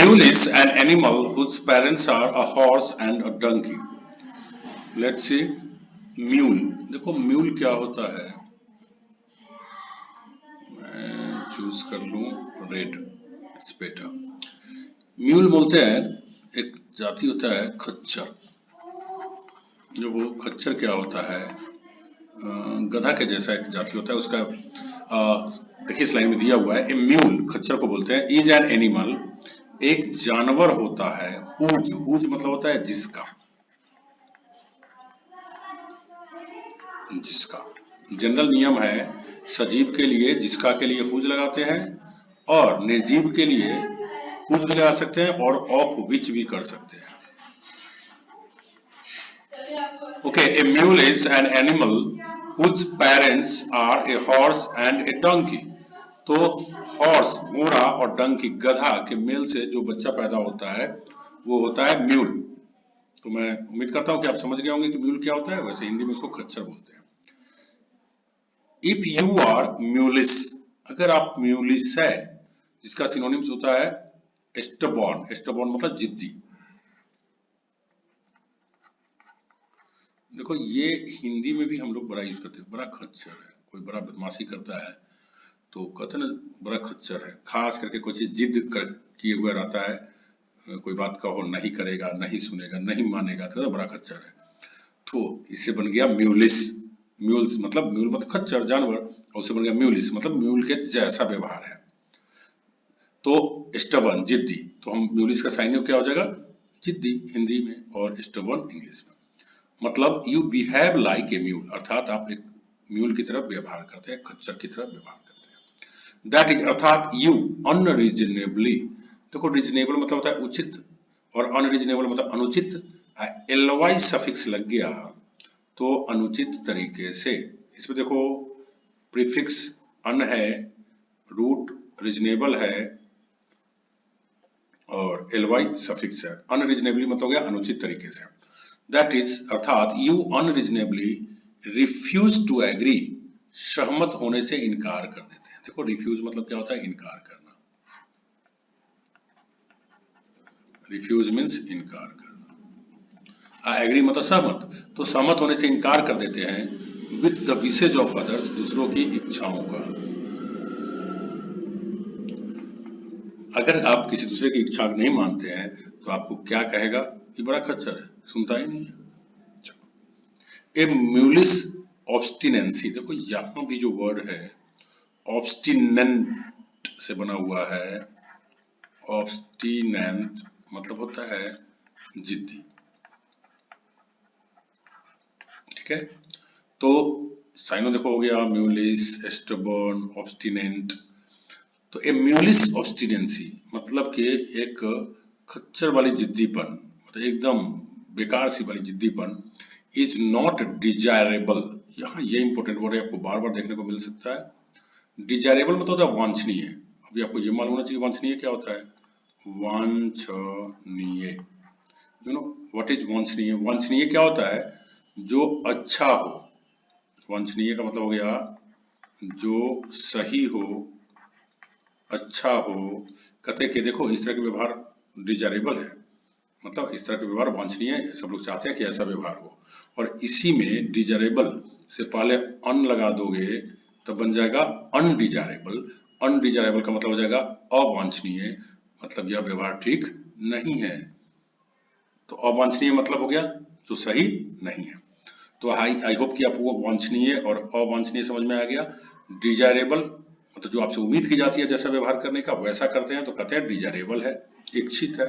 mule is an animal whose parents are a horse and a donkey. Let's see mule. देखो mule क्या होता है, मैं choose कर लूं रेड, इट्स बेटर। म्यूल बोलते हैं एक जाति होता है खच्चर। जो वो खच्चर क्या होता है, गधा के जैसा एक जाति होता है उसका। देखिए इस लाइन में दिया हुआ है, ए म्यूल खच्चर को बोलते हैं, इज एन एनिमल, एक जानवर होता है, हुज हुज मतलब होता है जिसका, जिसका जनरल नियम है सजीव के लिए जिसका के लिए हुज लगाते हैं, और निर्जीव के लिए हुज भी लगा सकते हैं और ऑफ विच भी कर सकते हैं। Okay, a mule is an animal whose parents are a horse and a donkey. तो हॉर्स घोड़ा और डंकी गधा के मेल से जो बच्चा पैदा होता है वो होता है म्यूल। तो मैं उम्मीद करता हूं कि आप समझ गए होंगे कि म्यूल क्या होता है। वैसे हिंदी में उसको खच्चर बोलते हैं। इफ यू आर म्यूलिस, अगर आप म्यूलिस है, जिसका सिनोनिम्स होता है स्टबॉर्न। स्टबॉर्न मतलब जिद्दी। देखो ये हिंदी में भी हम लोग बड़ा यूज करते हैं, बड़ा खच्चर है, कोई बड़ा बदमाशी करता है तो कहते हैं ना बड़ा खच्चर है। खास करके कोई चीज जिद कर किए हुए रहता है, कोई बात कहो नहीं करेगा, नहीं सुनेगा, नहीं मानेगा, तो बड़ा खच्चर है। तो इससे बन गया म्यूलिस। म्यूल्स मतलब म्यूल मतलब खच्चर जानवर, और उससे बन गया म्यूलिस मतलब म्यूल के जैसा व्यवहार है। तो स्टबर्न जिद्दी, तो हम म्यूलिस का साइन क्या हो जाएगा, जिद्दी हिंदी में और स्टबर्न इंग्लिश में। मतलब you behave like a mule, अर्थात आप एक म्यूल की तरफ व्यवहार करते हैं, खच्चर की तरफ व्यवहार करते हैं। दैट इज अर्थात यू अनरीजनेबली, देखो रीजनेबल मतलब होता है उचित और अनरीजनेबल मतलब अनुचित। एलवाई सफिक्स लग गया तो अनुचित तरीके से। इसमें देखो प्रीफिक्स अन है, रूट रीजनेबल है और एलवाई सफिक्स है। अनरीजनेबली मतलब हो गया अनुचित तरीके से। दैट इज अर्थात you unreasonably refuse to agree, सहमत होने से इनकार कर देते हैं। देखो रिफ्यूज मतलब क्या होता है, इनकार करना। रिफ्यूज मीन्स इनकार करना। एग्री मतलब सहमत, तो सहमत होने से इनकार कर देते हैं with the wishes of others, दूसरों की इच्छाओं का। अगर आप किसी दूसरे की इच्छा नहीं मानते हैं तो आपको क्या कहेगा, ये बड़ा खच्चर है, सुनता ही नहीं है। ए म्यूलिस ऑब्स्टिनेंसी, देखो यहां भी जो वर्ड है ऑब्स्टिनेंट से बना हुआ है। ऑब्स्टिनेंट मतलब होता है जिद्दी, ठीक है। तो साइनो देखो हो गया म्यूलिस, स्टबर्न, ऑब्स्टिनेंट। तो ए म्यूलिस ऑब्स्टिनेंसी मतलब कि एक खच्चर वाली जिद्दीपन, मतलब एकदम बेकार सी वाली जिद्दीपन, इज नॉट डिजायरेबल। यहाँ ये इंपॉर्टेंट वर्ड है, आपको बार बार देखने को मिल सकता है। डिजायरेबल मतलब होता है वांछनीय। अभी आपको ये मालूम होना चाहिए वांछनीय क्या होता है, वांछनीय। यू नो व्हाट इज वांछनीय। वांछनीय क्या होता है, जो अच्छा हो। वांछनीय का मतलब हो गया जो सही हो, अच्छा हो। कहते कि देखो इस तरह के व्यवहार डिजायरेबल है, मतलब इस तरह के व्यवहार वांछनीय है, सब लोग चाहते हैं कि ऐसा व्यवहार हो। और इसी में डिजायरेबल से पहले अन लगा दोगे तो बन जाएगा अनडिजायरेबल। अनडिजायरेबल का मतलब हो जाएगा अवांछनीय, मतलब यह व्यवहार ठीक नहीं है। तो अवांछनीय मतलब हो गया जो सही नहीं है। तो आई होप कि आपको वांछनीय और अवांछनीय समझ में आ गया। डिजायरेबल मतलब जो आपसे उम्मीद की जाती है जैसा व्यवहार करने का वैसा करते हैं तो कहते हैं डिजायरेबल है, इच्छित है।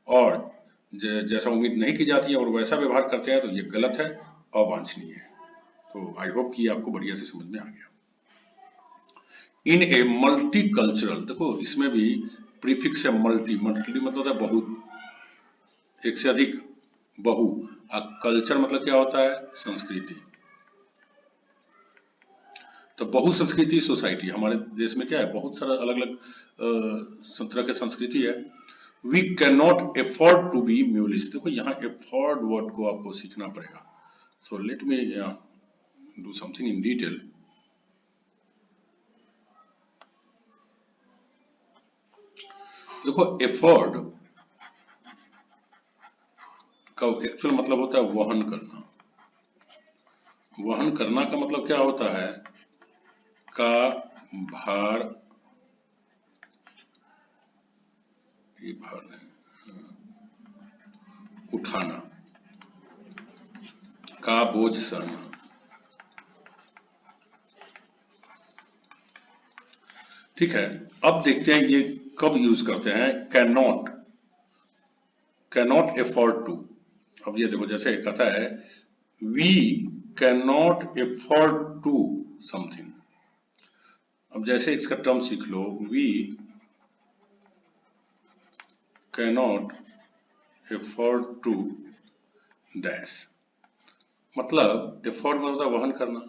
और जैसा उम्मीद नहीं की जाती है और वैसा व्यवहार करते हैं तो ये गलत है, अवांछनीय है। तो आई होप कि आपको बढ़िया से समझ में आ गया। इन ए मल्टी कल्चरल, देखो इसमें भी प्रीफिक्स है मल्टी। मल्टी मतलब होता है बहुत, एक से अधिक, बहु। कल्चर मतलब क्या होता है, संस्कृति। तो बहु संस्कृति सोसाइटी, हमारे देश में क्या है, बहुत सारा अलग अलग तरह की संस्कृति है। We can not afford to be mulish, देखो यहाँ एफोर्ड वर्ड को आपको सीखना पड़ेगा। So let me do something in detail. देखो एफर्ट का एक्चुअल मतलब होता है वहन करना। वहन करना का मतलब क्या होता है? का भार, ये भार नहीं, उठाना, का बोझ सहना। ठीक है, अब देखते हैं ये कब यूज करते हैं। Can not afford to. अब ये देखो, जैसे कहता है we can not afford to something. अब जैसे इसका टर्म सीख लो, we cannot afford to dash. मतलब एफोर्ड मतलब होता है वहन करना,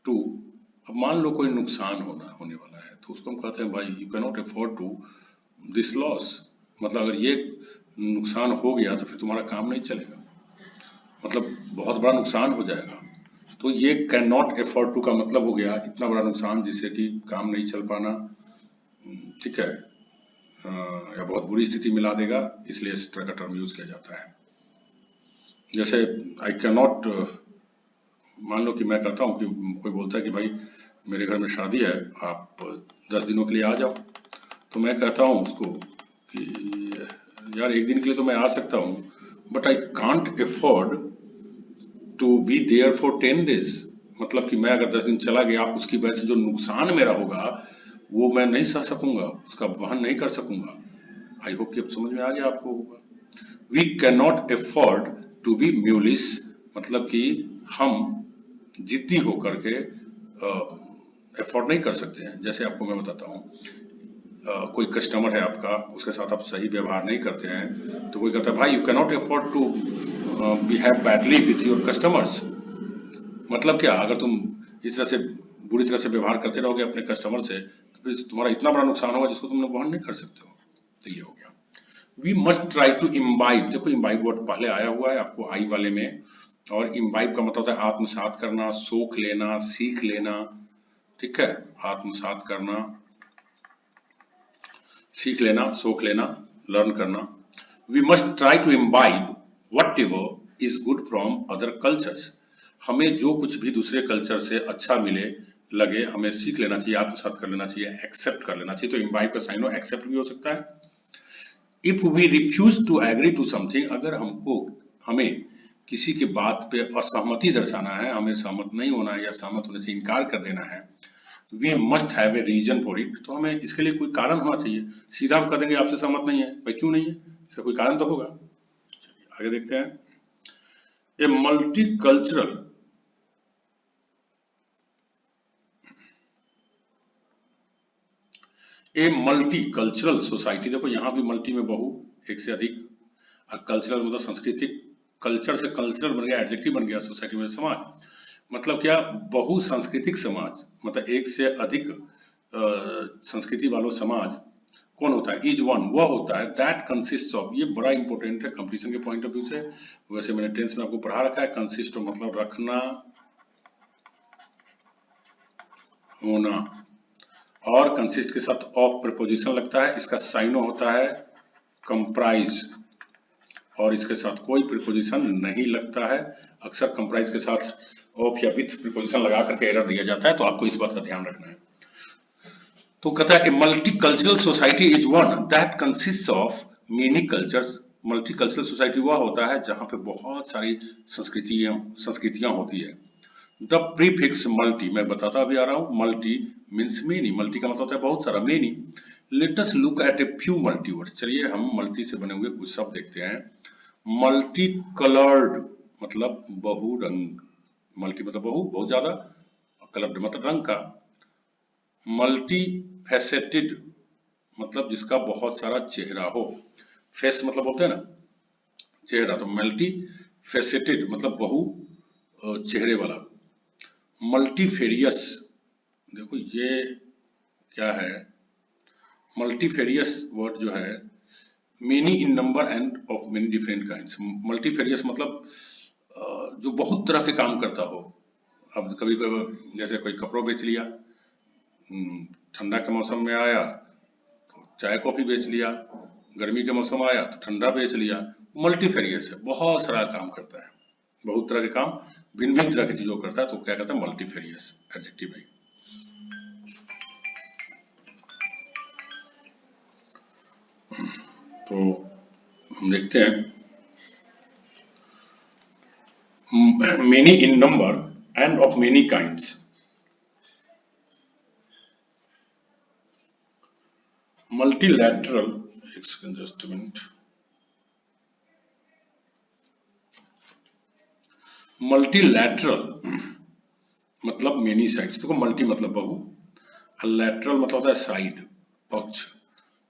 टू, अब मान लो कोई नुकसान होने वाला है तो उसको हम कहते हैं भाई you cannot afford to this loss. मतलब अगर ये नुकसान हो गया तो फिर तुम्हारा काम नहीं चलेगा, मतलब बहुत बड़ा नुकसान हो जाएगा। तो ये कैन नॉट एफोर्ड टू का मतलब हो गया इतना बड़ा नुकसान जिससे कि काम नहीं चल पाना, ठीक है, या बहुत बुरी स्थिति मिला देगा, इसलिए इस तरह का टर्म यूज किया जाता है। जैसे आई कैन नॉट, मान लो कि मैं कहता हूँ कि कोई बोलता है कि भाई मेरे घर में शादी है, आप 10 दिनों के लिए आ जाओ। तो मैं कहता हूँ उसको कि यार एक दिन के लिए तो मैं आ सकता हूँ, but I can't afford to be there for 10 days. मतलब कि मैं अगर 10 दिन चला गया, उसकी वजह से जो नुकसान मेरा होगा वो मैं नहीं सह सकूंगा, उसका वहन नहीं कर सकूंगा। आई होप कि अब समझ में आ गया आपको होगा। We can not afford to be mulish, मतलब कि हम जिद्दी होकर के एफोर्ड नहीं कर सकते हैं। जैसे आपको मैं बताता हूँ, कोई कस्टमर है आपका, उसके साथ आप सही व्यवहार नहीं करते हैं, तो कोई कहता है भाई you can not afford to behave badly with your customers. मतलब क्या, अगर तुम इस तरह से बुरी तरह से व्यवहार करते रहोगे अपने कस्टमर से तो फिर तुम्हारा इतना बड़ा नुकसान होगा जिसको तुम वहन नहीं कर सकते हो। तो ये हो गया। We must try to imbibe. देखो इम्बाइब वर्ड पहले आया हुआ है आपको आई वाले में, और इम्बाइब का मतलब होता है आत्मसात करना, सोख लेना, सीख लेना। ठीक है, आत्मसात करना, सीख लेना, सोख लेना, लर्न करना। We must try to imbibe whatever is good from other cultures. हमें जो कुछ भी दूसरे कल्चर से अच्छा मिले लगे, हमें सीख लेना चाहिए, आत्मसात कर लेना चाहिए, एक्सेप्ट कर लेना चाहिए। तो इम्बाइब का साइन हो एक्सेप्ट भी हो सकता है। If we refuse to agree to something, अगर हमें किसी की बात पे असहमति दर्शाना है, हमें सहमत नहीं होना है या सहमत होने से इनकार कर देना है, we must have a reason for it. तो हमें इसके लिए कोई कारण होना चाहिए। सीधा हम कह देंगे आपसे सहमत नहीं है, भाई क्यों नहीं है, इसका कोई कारण तो होगा। चलिए आगे देखते हैं। ए मल्टीकल्चरल, ए मल्टीकल्चरल सोसाइटी। देखो यहाँ भी मल्टी में बहु, एक से अधिक, कल्चरल मतलब सांस्कृतिक, कल्चर से कल्चरल बन गया, एडजेक्टिव बन गया, सोसाइटी में समाज। मतलब क्या, बहुसांस्कृतिक समाज, मतलब एक से अधिक संस्कृति वालों समाज कौन होता है? इज वन, वह होता है दैट कंसिस्ट ऑफ। ये बड़ा इंपॉर्टेंट है कंपटीशन के पॉइंट ऑफ व्यू से। वैसे मैंने टेंस में आपको पढ़ा रखा है, कंसिस्ट ऑफ मतलब रखना, होना, और कंसिस्ट के साथ ऑफ प्रपोजिशन लगता है, इसका साइनो होता है कंप्राइज, और इसके साथ कोई प्रीपोजिशन नहीं लगता है। अक्सर कंप्राइज के साथ ऑफ या विथ प्रीपोजिशन लगा करके एरर दिया जाता है, तो आपको इस बात का ध्यान रखना है। तो कहता है multicultural society is one that consist of many cultures. Multicultural society वह होता है जहां पे बहुत सारी संस्कृतियां होती है। द प्रीफिक्स मल्टी, मैं बताता भी आ रहा हूं, मल्टी मीन्स मेनी। मल्टी का मतलब होता है बहुत सारा, many. Let us look at a few multi words. चलिए हम मल्टी से बने हुए कुछ शब्द देखते हैं। मल्टी कलर्ड मतलब बहुरंग, मल्टी मतलब बहु, बहुत ज्यादा, कलर्ड मतलब रंग का। मल्टी फैसेटेड मतलब जिसका बहुत सारा चेहरा हो, फेस मतलब बोलते हैं ना चेहरा, तो मल्टी फैसेटेड मतलब बहु चेहरे वाला। मल्टीफेरियस, देखो ये क्या है, मल्टीफेरियस वर्ड जो है, many in number end of many different kinds. Multifarious मतलब जो बहुत तरह के काम करता हो। अब कभी कभी जैसे कोई कपड़ों बेच लिया, ठंडा के मौसम में आया तो चाय कॉफी बेच लिया, गर्मी के मौसम आया तो ठंडा बेच लिया। मल्टीफेरियस है, बहुत सारा काम करता है, बहुत तरह के काम, भिन्न भिन्न तरह की चीजों को करता है, तो क्या कहता है मल्टीफेरियस एडजेक्टिव है। तो हम देखते हैं many in number end of many kinds. Multilateral, just a minute, multilateral मतलब मेनी साइड्स। देखो मल्टी मतलब बहु, लैटरल मतलब होता है साइड, पक्ष।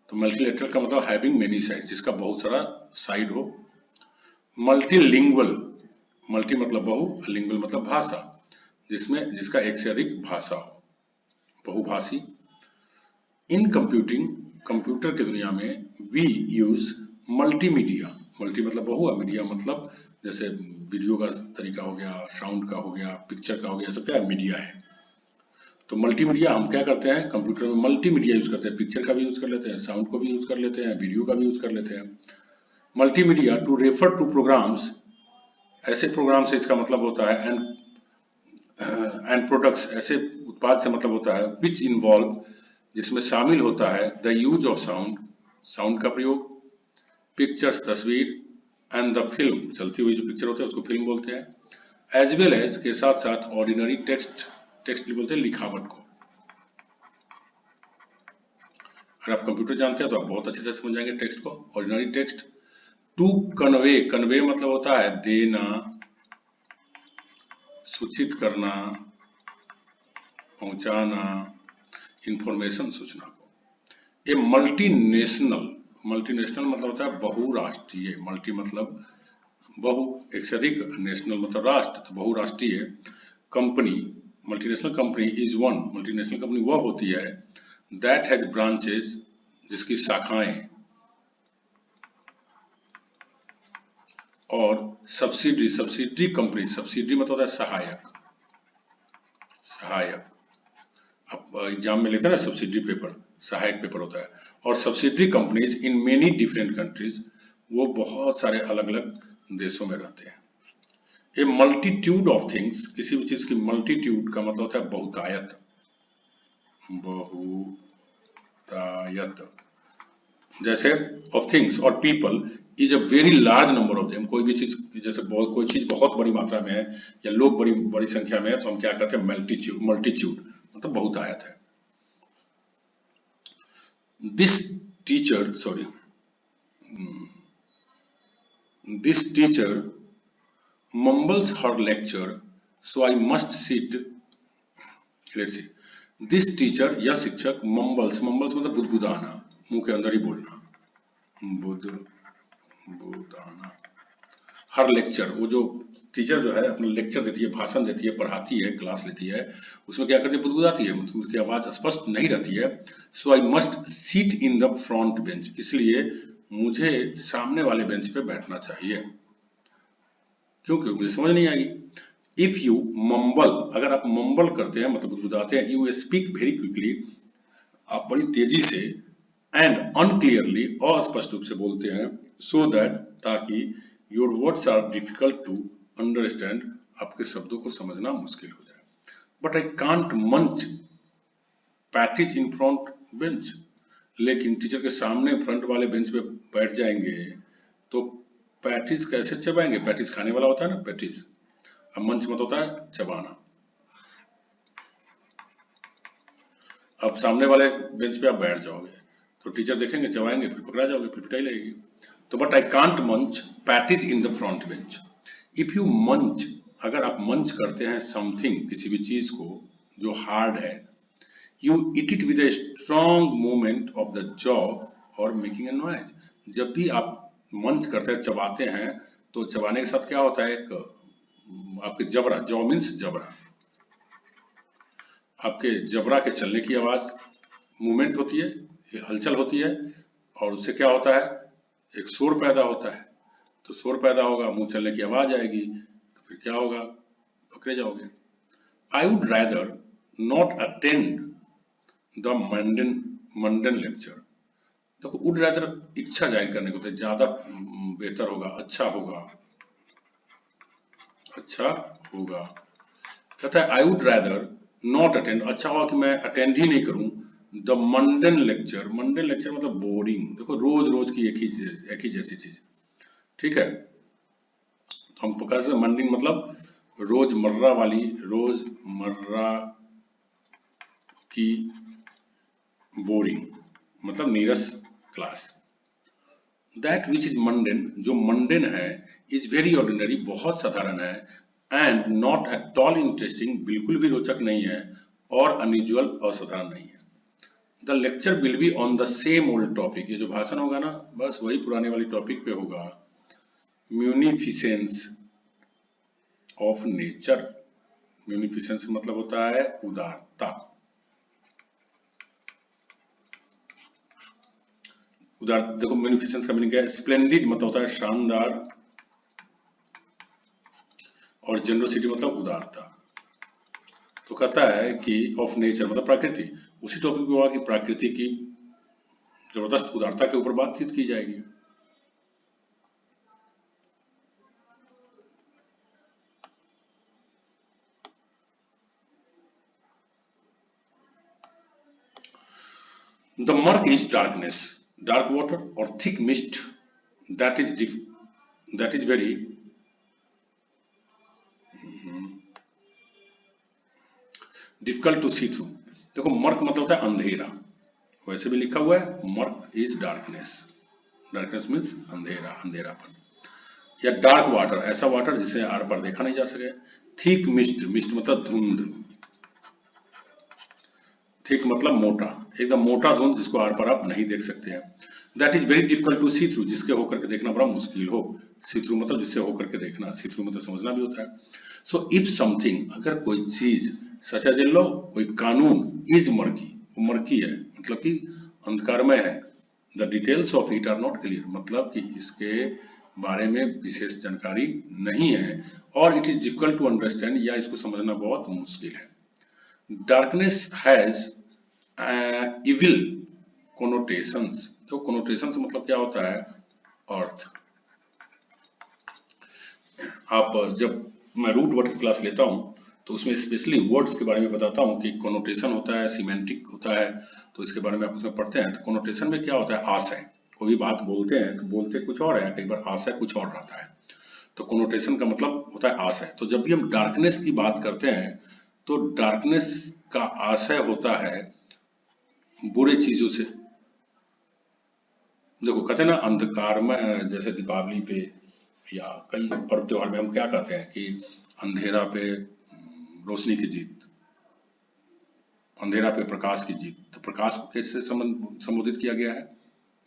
तो मल्टीलैटरल का मतलब हैविंग मेनी साइड, जिसका बहुत सारा साइड हो। मल्टीलिंगुअल, मल्टी मतलब बहु, लिंगुअल मतलब भाषा, जिसमें जिसका एक से अधिक भाषा हो, बहुभाषी। इन कंप्यूटिंग, कंप्यूटर की दुनिया में वी यूज मल्टीमीडिया, मल्टी मतलब बहु, मीडिया मतलब जैसे वीडियो का तरीका हो गया, साउंड का हो गया, पिक्चर का हो गया, सब क्या मीडिया है। तो मल्टीमीडिया हम क्या करते हैं कंप्यूटर में, मल्टीमीडिया यूज करते हैं, पिक्चर का भी यूज कर लेते हैं, साउंड को भी यूज कर लेते हैं, वीडियो का भी यूज कर लेते हैं। Multimedia to refer to programs, ऐसे प्रोग्राम से इसका मतलब होता है, एंड प्रोडक्ट्स, ऐसे उत्पाद से मतलब होता है, विच इन्वॉल्व, जिसमें शामिल होता है, the use of sound, sound का प्रयोग, पिक्चर्स तस्वीर, एंड द फिल्म, चलती हुई जो पिक्चर होते हैं उसको फिल्म बोलते हैं, एज वेल एज के साथ साथ ऑर्डिनरी टेक्स्ट, टेक्स्ट बोलते हैं लिखावट को। अगर आप कंप्यूटर जानते हैं तो आप बहुत अच्छे से समझ जाएंगे टेक्स्ट को। Ordinary text, to convey, convey मतलब होता है देना, सूचित करना, पहुंचाना, इंफॉर्मेशन, सूचना को। ये मल्टीनेशनल, मल्टीनेशनल मतलब होता है बहुराष्ट्रीय, मल्टी मतलब बहु, एक से अधिक, नेशनल मतलब राष्ट्र, तो बहुराष्ट्रीय company. Multinational company is one, multinational company वह होती है दैट हैज ब्रांचेस, जिसकी शाखाएं, और सब्सिडी, सब्सिडी कंपनी, सब्सिडी मतलब होता है सहायक, सहायक। आप एग्जाम में लेते हैं ना सब्सिडी पेपर, सहायक पेपर होता है। और subsidy companies in many different countries, वो बहुत सारे अलग अलग देशों में रहते हैं। ए मल्टीट्यूड ऑफ थिंग्स, किसी भी चीज की मल्टीट्यूड का मतलब होता है बहुतायत, बहुतायत। जैसे ऑफ थिंग्स और people is a very large number of them, कोई भी चीज, जैसे बहुत, कोई चीज बहुत बड़ी मात्रा में है या लोग बड़ी बड़ी संख्या में है, तो हम क्या कहते हैं मल्टीट्यूड, मल्टीट्यूड मतलब बहुतायत है। This teacher, sorry, this teacher mumbles her lecture, so I must sit, let's see, this teacher, यह शिक्षक, mumbles, mumbles मतलब बुदबुदाना, मुंह के अंदर ही बोलना, बुदबुदाना। हर लेक्चर, वो जो टीचर जो है अपना लेक्चर देती है, भाषण देती है, पढ़ाती है, क्लास लेती है, उसमें क्या करती है बुदबुदाती है, मतलब उसकी आवाज स्पष्ट नहीं रहती है। So I must seat in the front bench, इसलिए मुझे सामने वाले बेंच पे बैठना चाहिए, क्योंकि मुझे समझ नहीं आएगी। इफ यू मम्बल, अगर आप मम्बल करते हैं मतलब बुदबुदाते हैं, यू स्पीक वेरी क्विकली, आप बड़ी तेजी से, एंड अनक्लियरली, अस्पष्ट रूप से बोलते हैं, सो दैट, ताकि, your words are difficult to understand, आपके शब्दों को समझना मुश्किल हो जाए। But I can't munch patties in front bench, लेकिन टीचर के सामने फ्रंट वाले बेंच पे बैठ जाएंगे तो पैटिस कैसे चबाएंगे, पैटिस खाने वाला होता है ना पैटिस, अब मंच मत होता है चबाना। अब सामने वाले बेंच पे आप बैठ जाओगे तो टीचर देखेंगे, चबाएंगे, फिर पकड़ा जाओगे, फिर पिटाई लगेगी। तो but I can't munch patties in the front bench. If you munch, अगर आप मंच करते हैं समथिंग, किसी भी चीज को जो हार्ड है, you eat it with a strong movement of the jaw और मेकिंग ए नॉइज। जब भी आप मंच करते हैं, चबाते हैं, तो चबाने के साथ क्या होता है, एक आपके जबड़ा, जॉ मीन्स जबड़ा, आपके जबड़ा के चलने की आवाज, मूवमेंट होती है, हलचल होती है, और उससे क्या होता है, एक शोर पैदा होता है। तो शोर पैदा होगा, मुंह चलने की आवाज आएगी, तो फिर क्या होगा, पकड़े जाओगे। I would rather not attend the Mandan lecture, देखो वुड रैदर इच्छा जाहिर करने को, ज्यादा बेहतर होगा, अच्छा होगा, अच्छा होगा। कहता है I would rather not attend, अच्छा होगा कि मैं अटेंड ही नहीं करूं the Mandan lecture. Mandan lecture मतलब बोरिंग, देखो रोज रोज की एक ही जैसी चीज, ठीक है। तो हम कह सकते मंडन मतलब रोजमर्रा वाली, रोजमर्रा की बोरिंग मतलब नीरस class. That which is mundane, जो मंडेन है, इज वेरी ऑर्डिनरी, बहुत साधारण है, and not at all interesting, बिल्कुल भी रोचक नहीं है, और अनयूजुअल, असाधारण नहीं है। The lecture will be on the same old topic, ये जो भाषण होगा ना बस वही पुराने वाली टॉपिक पे होगा, म्यूनिफिसेंस ऑफ नेचर। म्यूनिफिसेंस मतलब होता है उदारता। उदार देखो म्यूनिफिसेंस का मीनिंग क्या है, स्प्लेंडिड मतलब होता है शानदार, और जेनरोसिटी मतलब उदारता। तो कहता है कि ऑफ नेचर मतलब प्रकृति, उसी टॉपिक पे हुआ कि प्रकृति की जबरदस्त उदारता के ऊपर बातचीत की जाएगी। The murk is darkness, dark water और thick mist that is very difficult to see through. देखो मर्क मतलब होता है अंधेरा, वैसे भी लिखा हुआ है murk is darkness, darkness means अंधेरा, अंधेरापन। या डार्क वाटर, ऐसा वाटर जिसे आर पार देखा नहीं जा सके। थिक मिस्ट, मिस्ट मतलब धुंध, थिक मतलब मोटा, एकदम मोटा धुंध जिसको आर पार आप नहीं देख सकते हैं। That is very difficult to see through, जिसके होकर के देखना बड़ा मुश्किल हो। सी थ्रू मतलब जिससे होकर के देखना, सी थ्रू मतलब समझना भी होता है। सो इफ समथिंग, अगर कोई चीज, सच एज ए लॉ, कोई कानून, इज मर्की, वो मर्की है मतलब कि अंधकारमय है। The details of it are not clear, मतलब कि इसके बारे में विशेष जानकारी नहीं है, और it is difficult to understand, या इसको समझना बहुत मुश्किल है। डार्कनेस हैज इविल कोनोटेशंस, तो कोनोटेशंस मतलब क्या होता है, अर्थ। आप जब मैं रूट वर्ड की क्लास लेता हूं तो उसमें स्पेशली वर्ड्स के बारे में बताता हूं कि कोनोटेशन होता है, सिमेंटिक होता है, तो इसके बारे में आप उसमें पढ़ते हैं। तो कोनोटेशन में क्या होता है, आशय, कोई भी बात बोलते हैं तो बोलते कुछ और है, कई बार आशय कुछ और रहता है। तो कोनोटेशन का मतलब होता है आशय। तो जब भी हम डार्कनेस की बात करते हैं तो डार्कनेस का आशय होता है बुरे चीजों से। देखो कहते हैं ना अंधकार में, जैसे दीपावली पे या कई पर्व त्योहार में हम क्या कहते हैं कि अंधेरा पे रोशनी की जीत, अंधेरा पे प्रकाश की जीत। तो प्रकाश को किससे संबोधित किया गया है,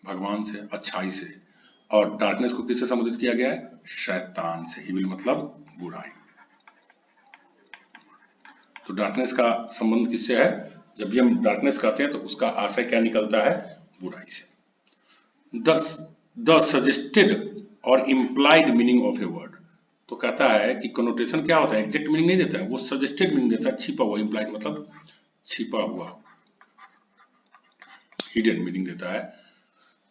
भगवान से, अच्छाई से। और डार्कनेस को किससे संबोधित किया गया है, शैतान से। इविल मतलब बुराई। तो डार्कनेस का संबंध किससे है, जब भी हम डार्कनेस कहते हैं तो उसका आशय क्या निकलता है, बुराई से। द सजेस्टेड और implied meaning of a word, तो कहता है कि कनोटेशन क्या होता है, एग्जैक्ट मीनिंग नहीं देता है, वो सजेस्टेड मीनिंग देता है, छिपा हुआ, इम्प्लाइड मतलब छिपा हुआ, हिडन मीनिंग देता है।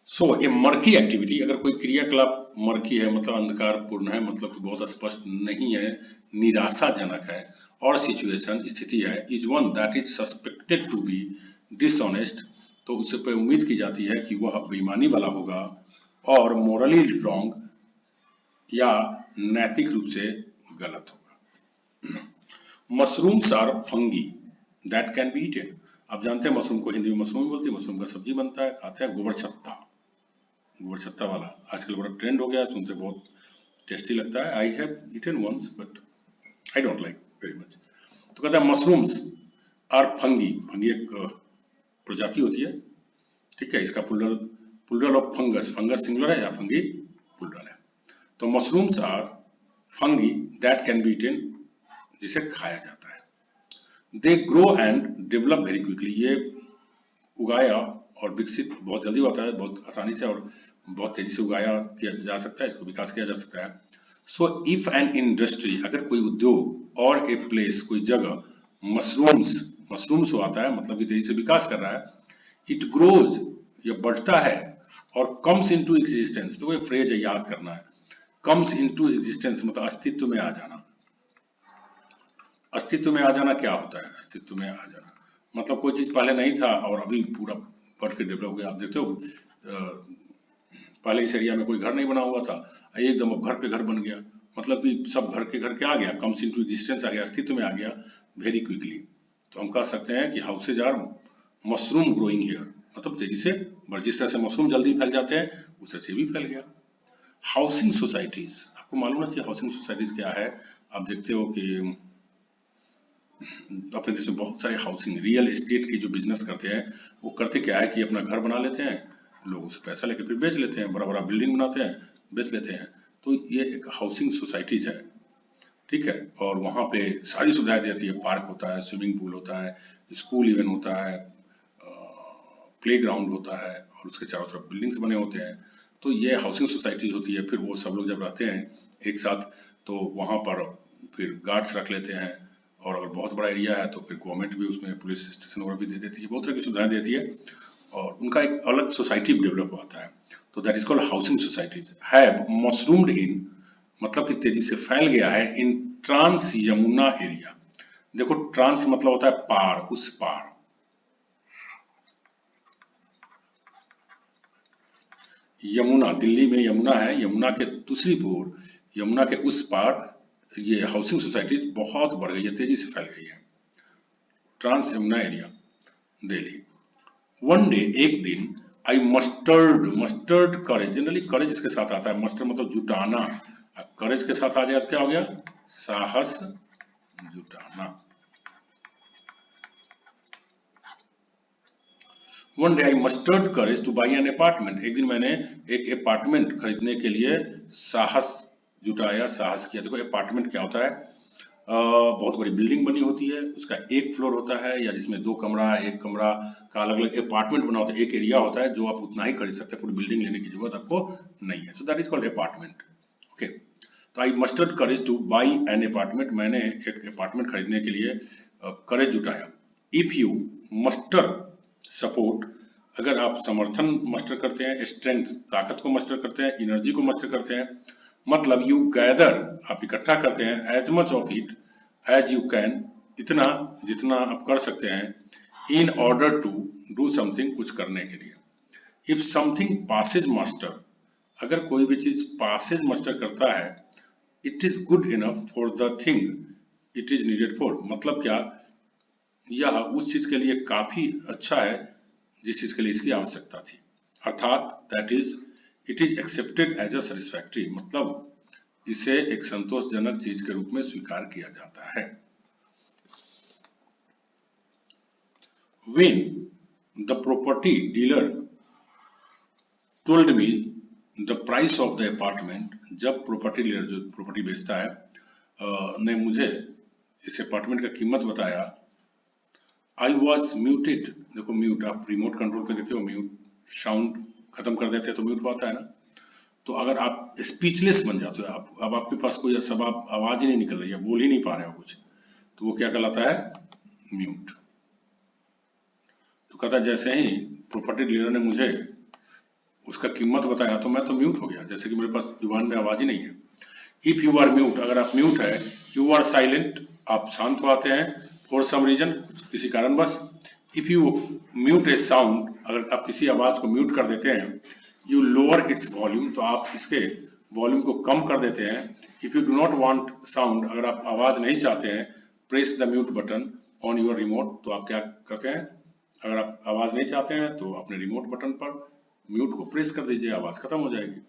सो ए मर्की एक्टिविटी, अगर कोई क्रियाकलाप मर्की है मतलब अंधकारपूर्ण है, मतलब कि बहुत स्पष्ट नहीं है, निराशाजनक है, और सिचुएशन स्थिति है, is one that is suspected to be dishonest, तो उससे पे उम्मीद की जाती है कि वह बेईमानी वाला होगा, और मोरली रॉन्ग या नैतिक रूप से गलत होगा। Mushrooms are fungi that can be eaten, आप जानते हैं मशरूम को हिंदी में मशरूम बोलते हैं, मशरूम का सब्जी बनता है, खाते हैं। गोबर छत्ता, गोबर छत्ता वाला आजकल बड़ा ट्रेंड हो गया, सुनते बहुत टेस्टी लगता है। I have eaten once but I don't like very much. तो कहता है मशरूम्स आर फंगी, फंगी एक प्रजाति होती है, ठीक है, इसका plural of fungus, fungus singular है या फंगी प्लूरल है। तो mushrooms are fungi that can be eaten, जिसे खाया जाता है। They grow and develop very quickly, ये उगाया और विकसित बहुत जल्दी होता है, बहुत आसानी से और बहुत तेजी से उगाया किया जा सकता है, इसको विकास किया जा सकता है। सो इफ एन इंडस्ट्री, अगर कोई उद्योग, और ए प्लेस, कोई जगह, मशरूम्स, मशरूम्स आता है मतलब कि तेजी से विकास कर रहा है, इट ग्रोज, यह बढ़ता है, और कम्स इनटू एग्जिस्टेंस, तो ये फ्रेज है, याद करना है। कम्स इनटू एग्जिस्टेंस मतलब अस्तित्व में आ जाना। अस्तित्व में आ जाना क्या होता है? अस्तित्व में आ जाना मतलब कोई चीज पहले नहीं था और अभी पूरा बढ़ के डेवलप हो गया। आप देखते हो पहले इस एरिया में कोई घर नहीं बना हुआ था, एकदम अब घर पे घर बन गया, मतलब कि सब घर के आ गया, कम्स इनटू एग्जिस्टेंस आ गया, अस्तित्व में आ गया वेरी क्विकली। तो हम कह सकते हैं कि houses are mushroom growing here, मतलब तेजी से, जिस तरह से मशरूम जल्दी फैल जाते हैं उस तरह से भी फैल गया। हाउसिंग सोसाइटीज, आपको मालूम है चाहिए हाउसिंग सोसाइटीज क्या है। आप देखते हो कि अपने देश में बहुत सारे हाउसिंग रियल एस्टेट की जो बिजनेस करते हैं, वो करते क्या है कि अपना घर बना लेते हैं, लोग उससे पैसा लेके फिर बेच लेते हैं, बड़ा बड़ा बिल्डिंग बनाते हैं, बेच लेते हैं। तो ये एक हाउसिंग सोसाइटीज है, ठीक है। और वहाँ पे सारी सुविधाएं देती है, पार्क होता है, स्विमिंग पूल होता है, स्कूल इवन होता है, प्ले ग्राउंड होता है, और उसके चारों तरफ बिल्डिंग्स बने होते हैं। तो ये हाउसिंग सोसाइटी होती है। फिर वो सब लोग जब रहते हैं एक साथ, तो वहाँ पर फिर गार्ड्स रख लेते हैं, और अगर बहुत बड़ा एरिया है तो फिर गवर्नमेंट भी उसमें पुलिस स्टेशन वगैरह भी दे देती है, बहुत तरह की सुविधाएं देती है, और उनका एक अलग सोसाइटी डेवलप होता है। तो that is called housing societies. Have mushroomed in मतलब कि तेजी से फैल गया है, इन ट्रांस यमुना एरिया। देखो ट्रांस मतलब होता है पार, उस पार। यमुना, दिल्ली में यमुना है, यमुना के दूसरी ओर, यमुना के उस पार ये हाउसिंग सोसाइटीज बहुत बढ़ गई है, तेजी से फैल गई है। Trans Yamuna area, Delhi. One day, एक दिन, I mustered, mustered courage, generally courage इसके साथ आता है, मस्टर मतलब जुटाना, करेज के साथ आ जाए तो क्या हो गया? साहस जुटाना। One day I mustered courage to buy an apartment, एक दिन मैंने एक अपार्टमेंट खरीदने के लिए साहस जुटाया, साहस किया। देखो अपार्टमेंट क्या होता है? बहुत बड़ी बिल्डिंग बनी होती है, उसका एक फ्लोर होता है, या जिसमें 2 कमरा, एक कमरा का अलग अलग अपार्टमेंट बना होता है, एक एरिया होता है जो आप उतना ही खरीद सकते हैं, पूरी बिल्डिंग लेने की जरूरत आपको नहीं है। So that is called apartment. Okay, तो I mustered courage to buy an apartment, मैंने एक अपार्टमेंट खरीदने के लिए करेज जुटाया। इफ यू मस्टर सपोर्ट, अगर आप समर्थन मस्टर करते हैं, स्ट्रेंथ ताकत को मस्टर करते हैं, एनर्जी को मस्टर करते हैं, मतलब यू गैदर आप इकट्ठा करते हैं, as much of it as you can, इतना जितना आप कर सकते हैं, in order to do something, कुछ करने के लिए। इफ समथिंग पासेज मस्टर, अगर कोई भी चीज पासेज मस्टर करता है, it is good enough for the thing it is needed for, मतलब क्या, यह उस चीज के लिए काफी अच्छा है जिस चीज के लिए इसकी आवश्यकता थी। अर्थात that is it is accepted as a satisfactory, मतलब इसे एक संतोषजनक चीज के रूप में स्वीकार किया जाता है। When the property dealer told me the price of the apartment, जब प्रॉपर्टी डीलर जो प्रॉपर्टी बेचता है ने मुझे इस अपार्टमेंट का कीमत बताया, आई वॉज म्यूटेड, देखो म्यूट आप रिमोट कंट्रोल पे देते हो, म्यूट साउंड खत्म कर देते हैं तो म्यूट होता है ना। तो अगर आप स्पीचलेस बन जाते हो, आप अब आपके पास कोई सब आप आवाज ही नहीं निकल रही है, बोल ही नहीं पा रहे हो कुछ, तो वो क्या कहलाता है? म्यूट। तो कहता है जैसे ही प्रॉपर्टी डीलर ने मुझे उसका कीमत बताया तो मैं तो म्यूट हो गया, जैसे कि मेरे पास जुबान में आवाज ही नहीं है। इफ यू आर म्यूट, अगर आप म्यूट है, यू आर साइलेंट, आप शांत हो आते हैं, फॉर सम रीजन, किसी कारणवश। If you mute a sound, अगर आप किसी आवाज को म्यूट कर देते हैं, यू लोअर इट्स वॉल्यूम, तो आप इसके वॉल्यूम को कम कर देते हैं। If you do not want sound, अगर आप आवाज नहीं चाहते हैं, press the mute button on your remote, तो आप क्या करते हैं? अगर आप आवाज नहीं चाहते हैं तो अपने रिमोट बटन पर म्यूट को प्रेस कर दीजिए, आवाज खत्म हो जाएगी।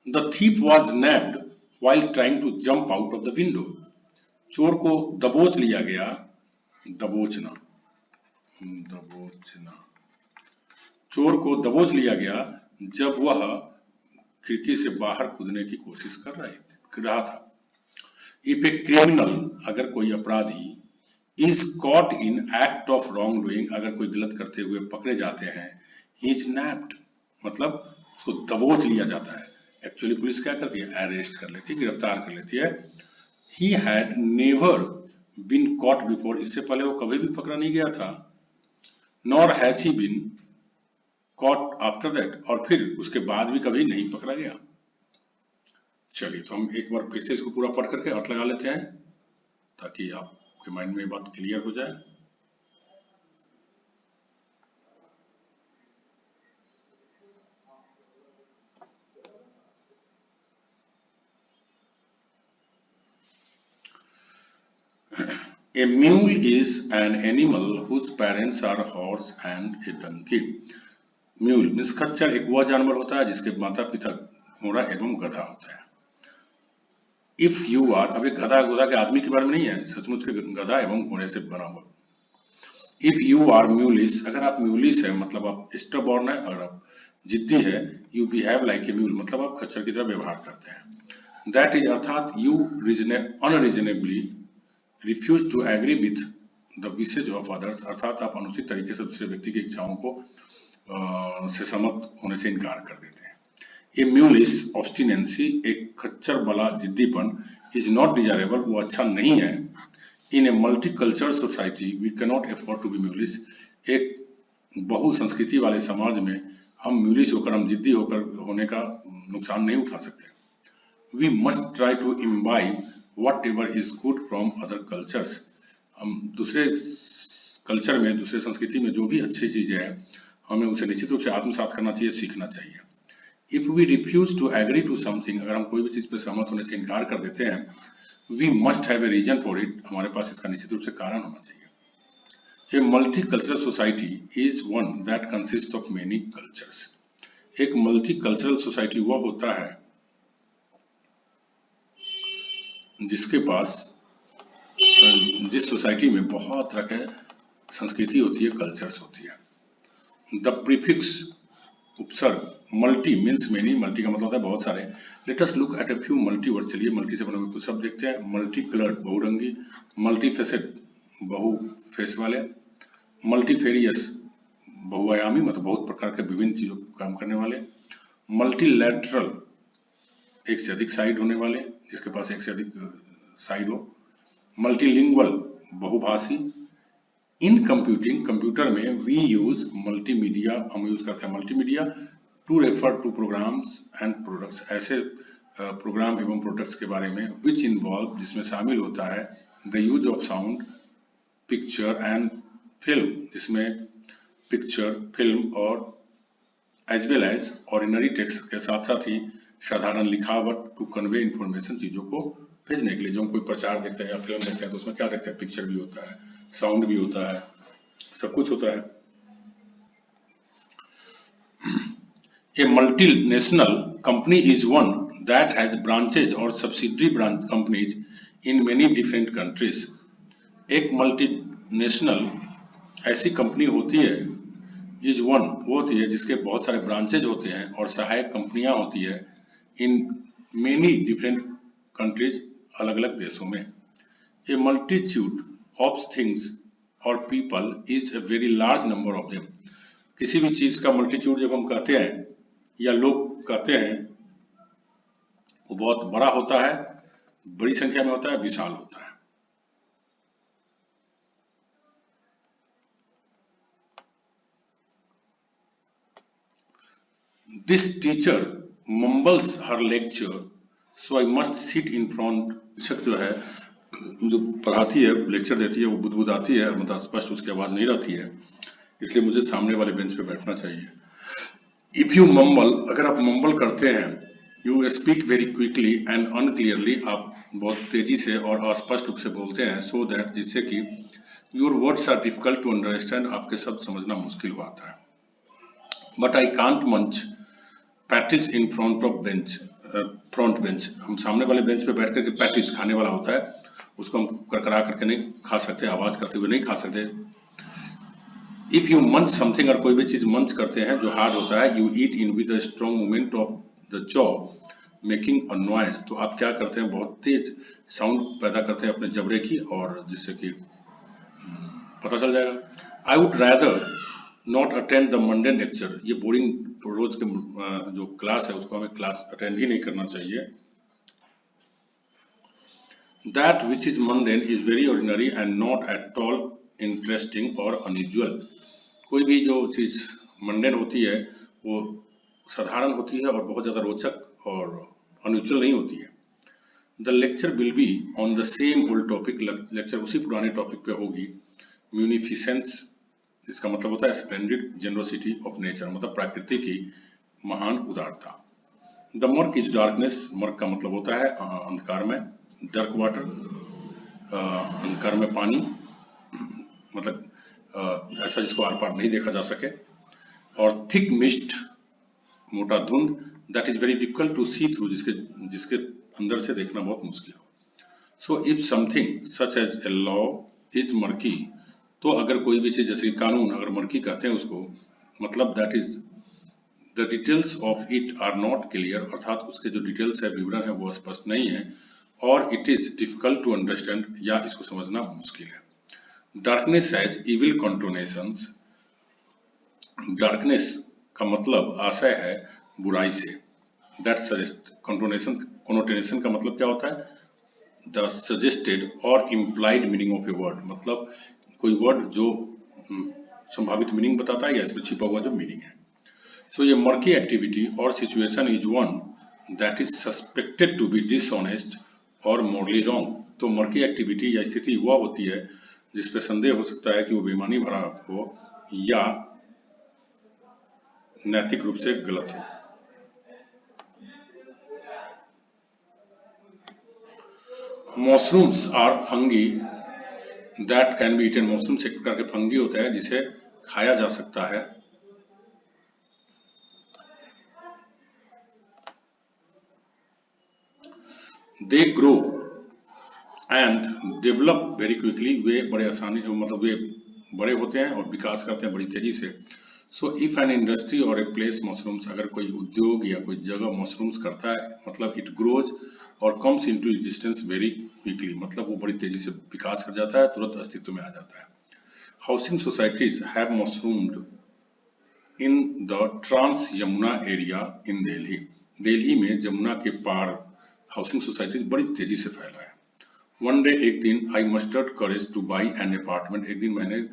The thief was nabbed while trying to jump out of the window. चोर को दबोच लिया गया, दबोचना, दबोचना, चोर को दबोच लिया गया जब वह खिड़की से बाहर कूदने की कोशिश कर रहा था। इफ ए क्रिमिनल, अगर कोई अपराधी, is caught in act of wrong doing, अगर कोई गलत करते हुए पकड़े जाते हैं, ही इज नैप्ड, मतलब उसको दबोच लिया जाता है। एक्चुअली पुलिस क्या करती है? अरेस्ट कर लेती है, गिरफ्तार कर लेती है। He had never been caught before, इससे पहले वो कभी भी पकड़ा नहीं गया था, nor has he been caught after that, और फिर उसके बाद भी कभी नहीं पकड़ा गया। चलिए तो हम एक बार फिर से इसको पूरा पढ़ करके अर्थ लगा लेते हैं ताकि आपके माइंड में ये बात क्लियर हो जाए। A mule is an animal whose parents are horse and a donkey. Mule means खच्चर एक वह जानवर होता है जिसके माता पिता घोड़ा एवं गधा होता है। इफ यू आर, अब एक गधा गुधा के आदमी के बारे में नहीं है, सचमुच के गधा एवं घोड़े से बना हुआ। इफ यू आर म्यूलिस, अगर आप म्यूलिस है मतलब आप स्टबॉर्न है, अगर आप जिद्दी है, you behave like a mule मतलब आप खच्चर की तरह व्यवहार करते हैं। दैट इज अर्थात you unreasonably refuse to agree with the wishes of others, अर्थात आप अनुचित तरीके से दूसरे व्यक्ति की इच्छाओं को से सहमत होने से इनकार कर देते हैं। ए म्यूलिस ऑब्स्टिनेंसी, एक खच्चर वाला जिद्दीपन, इज नॉट डिजायरेबल, वो अच्छा नहीं है। In a multicultural society we cannot afford to be mulish, एक बहुसंस्कृति वाले समाज में हम म्यूलिस होकर, हम जिद्दी होकर होने का नुकसान नहीं उठा सकते। We must try to imbibe whatever is good from other cultures, हम दूसरे कल्चर में, दूसरे संस्कृति में जो भी अच्छी चीजें हैं हमें उसे निश्चित रूप से आत्मसात करना चाहिए, सीखना चाहिए। If we refuse to agree to something, अगर हम कोई भी चीज पर सहमत होने से इनकार कर देते हैं, we must have a reason for it, हमारे पास इसका निश्चित रूप से कारण होना चाहिए। A multi cultural society is one that consist of many cultures, एक मल्टी कल्चरल सोसाइटी वह होता है जिसके पास, जिस सोसाइटी में बहुत तरह के संस्कृति होती है, कल्चर्स होती है। द प्रीफिक्स उपसर्ग मल्टी मीन्स मेनी, मल्टी का मतलब होता है बहुत सारे। Let us look at a few multi word, चलिए मल्टी से बने हुए कुछ शब्द देखते हैं। मल्टी कलर्ड बहुरंगी, मल्टी फेसेड बहु फेस वाले, मल्टीफेरियस बहुआयामी मतलब बहुत प्रकार के विभिन्न चीजों को काम करने वाले, मल्टीलैटरल एक से अधिक साइड होने वाले, जिसके पास एक से अधिक साइड हो, मल्टीलिंगुअल बहुभाषी। इन कंप्यूटिंग, कंप्यूटर में वी यूज मल्टीमीडिया, हम यूज करते हैं multimedia to refer to programs and products, ऐसे प्रोग्राम एवं प्रोडक्ट्स के बारे में, विच इन्वॉल्व जिसमें शामिल होता है the use of sound, picture and film, जिसमें पिक्चर, फिल्म और as well as ordinary text के साथ साथ ही साधारण लिखावट टू कन्वे इंफॉर्मेशन, चीजों को भेजने के लिए। जो हम कोई प्रचार देखते हैं या फिल्म देखते हैं तो उसमें क्या देखते हैं, पिक्चर भी होता है, साउंड भी होता है, सब कुछ होता है। A multinational company is one that has branches और subsidiary branch companies in many different countries. एक मल्टीनेशनल ऐसी कंपनी होती है, इज वन वो होती है जिसके बहुत सारे ब्रांचेज होते हैं और सहायक कंपनियां होती है, इन मेनी डिफरेंट कंट्रीज, अलग अलग देशों में। ए मल्टीट्यूड ऑफ थिंग्स और people is a very large number of them, किसी भी चीज का मल्टीट्यूड जब हम कहते हैं या लोग कहते हैं वो बहुत बड़ा होता है, बड़ी संख्या में होता है, विशाल होता है। This teacher mumbles her lecture, so I must sit in front. शिक्षक जो है, जो पढ़ाती है, लेक्चर देती है, वो बुदबुदाती है, मतलब स्पष्ट उसकी आवाज नहीं रहती है, इसलिए मुझे सामने वाले बेंच पे बैठना चाहिए। If you mumble, अगर आप मम्बल करते हैं, you speak very quickly and unclearly, आप बहुत तेजी से और अस्पष्ट रूप से बोलते हैं, so that जिससे कि your words are difficult to understand, आपके शब्द समझना मुश्किल होता है। But I can't munch patties in front of bench, front bench, हम सामने वाले बेंच पे बैठ करके पैटिस खाने वाला होता है, उसको हम करकरा करके नहीं खा सकते, आवाज करते हुए नहीं खा सकते। इफ यू मंच समथिंग, और कोई भी चीज मंच करते हैं जो हार्ड होता है, you eat in with a strong movement of the jaw making a noise, तो आप क्या करते हैं, बहुत तेज साउंड पैदा करते हैं अपने जबड़े की, और जिससे कि पता चल जाएगा। I would rather not attend the Monday lecture, ये बोरिंग रोज के जो क्लास है उसको हमें क्लास अटेंड ही नहीं करना चाहिए। That which is mundane is very ordinary and not at all interesting और अनयूजुअल। कोई भी जो चीज मंडेन होती है वो साधारण होती है और बहुत ज्यादा रोचक और अनयूजुअल नहीं होती है। The lecture will be on the same old topic, lecture उसी पुराने टॉपिक पे होगी। म्यूनिफिसेंस, इसका मतलब होता है स्प्लेंडिड जेनरोसिटी ऑफ नेचर, मतलब प्रकृति की महान उदारता। The murk is darkness, murk का मतलब होता है अंधकार में। डार्क वाटर, अंधकार में पानी, मतलब ऐसा जिसको आर पार नहीं देखा जा सके। और थिक मिस्ट, मोटा धुंध, that is very difficult to see through, जिसके अंदर से देखना बहुत मुश्किल हो। So if something such as a law is murky, तो अगर कोई भी चीज जैसे कानून अगर मर्की कहते हैं उसको, मतलब that is the details of it are not clear, अर्थात उसके जो डिटेल्स है, विवरण है, वो स्पष्ट नहीं है। और it is difficult to understand, या इसको समझना मुश्किल है। Darkness has evil connotations, darkness का मतलब आशय है बुराई से। दैट सजेस्ट, कॉनोटेशन का मतलब क्या होता है? द सजेस्टेड और implied meaning of a word, मतलब कोई वर्ड जो संभावित मीनिंग बताता है या इसमें छिपा हुआ जो मीनिंग है। सो ये मर्की एक्टिविटी और situation is one that is suspected to be dishonest और मॉरली रॉन्ग। तो मर्की एक्टिविटी या स्थिति वह होती है जिसपे संदेह हो सकता है कि वो बेईमानी भरा हो या नैतिक रूप से गलत हो। Mushrooms are fungi that can be eaten, mushrooms एक प्रकार के फंगी होते हैं जिसे खाया जा सकता है। They grow and develop very quickly, वे बड़े आसानी, मतलब वे बड़े होते हैं और विकास करते हैं बड़ी तेजी से। सो इफ एन इंडस्ट्री और ए प्लेस मशरूम्स, अगर कोई उद्योग या कोई जगह मशरूम्स करता है, मतलब इट ग्रोज और comes into existence very quickly, मतलब वो बड़ी तेजी से विकास कर जाता है, तुरंत अस्तित्व में आ जाता है। Housing societies have mushroomed in the trans Yamuna area in Delhi, Delhi में जमुना के पार हाउसिंग सोसाइटीज बड़ी तेजी से फैला है। वन डे, एक दिन, I mustered courage to buy an apartment, एक दिन मैंने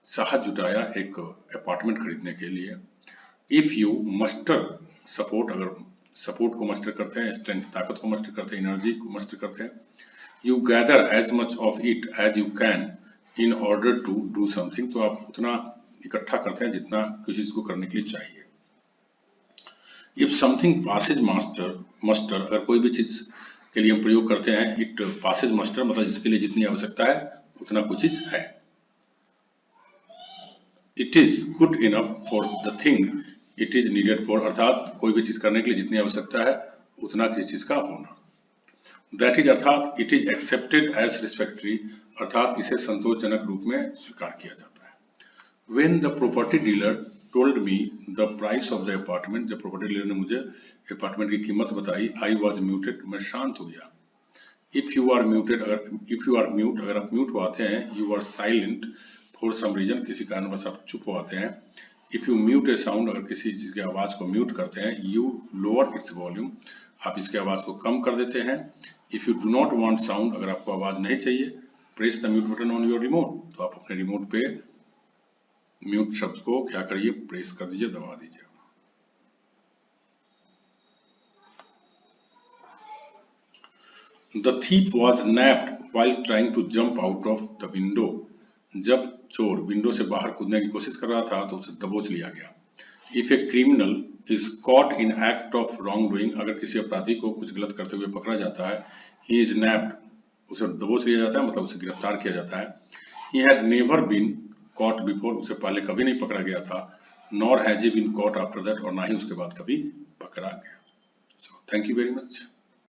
साहस जुटाया एक अपार्टमेंट खरीदने के लिए। इफ यू मस्टर सपोर्ट, अगर सपोर्ट को मस्टर करते हैं, स्ट्रेंथ ताकत को मस्टर करते हैं, एनर्जी को मस्टर करते हैं। You gather as much of it as you can in order to do something, तो आप उतना इकट्ठा करते हैं जितना किसी चीज को करने के लिए चाहिए। इफ समथिंग पासेज मस्टर, अगर कोई भी चीज के लिए हम प्रयोग करते हैं इट पासेज मस्टर, मतलब जिसके लिए जितनी आवश्यकता है उतना कोई चीज है। It is good enough for the thing it is needed for, अर्थात कोई भी चीज करने के लिए जितनी आवश्यकता है उतना किसी चीज का होना। दैट इज, अर्थात इट इज एक्सेप्टेड एज रिस्पेक्टरी, अर्थात इसे संतोषजनक रूप में स्वीकार किया जाता है। When the property dealer told me the price of the apartment, जब प्रॉपर्टी डीलर ने मुझे अपार्टमेंट की कीमत बताई, आई वॉज म्यूटेड, मैं शांत हो गया। इफ यू आर म्यूटेड, अगर आप म्यूट हुआते हैं, you are silent for some reason, किसी कारणवश आप चुप हुआते हैं। If you mute a sound, अगर किसी चीज की आवाज को म्यूट करते हैं, यू लोअर इट्स वॉल्यूम, आप इसकी आवाज को कम कर देते हैं। If you do not want sound, अगर आपको आवाज नहीं चाहिए, press the mute button on your remote, तो आप अपने रिमोट पे म्यूट शब्द को क्या करिए, प्रेस कर दीजिए, दबा दीजिए। The thief was nabbed while trying to jump out of the window, जब चोर विंडो से बाहर कूदने की कोशिश कर रहा था तो उसे दबोच लिया गया। If a criminal is caught in act of wrongdoing, अगर किसी अपराधी को कुछ गलत करते हुए पकड़ा जाता है, he is nabbed, उसे दबोच लिया जाता है, मतलब उसे गिरफ्तार किया जाता है। He had never been caught before, उसे पहले कभी नहीं पकड़ा गया था। Nor has he been caught after that, और ना ही उसके बाद कभी पकड़ा गया। So thank you very much.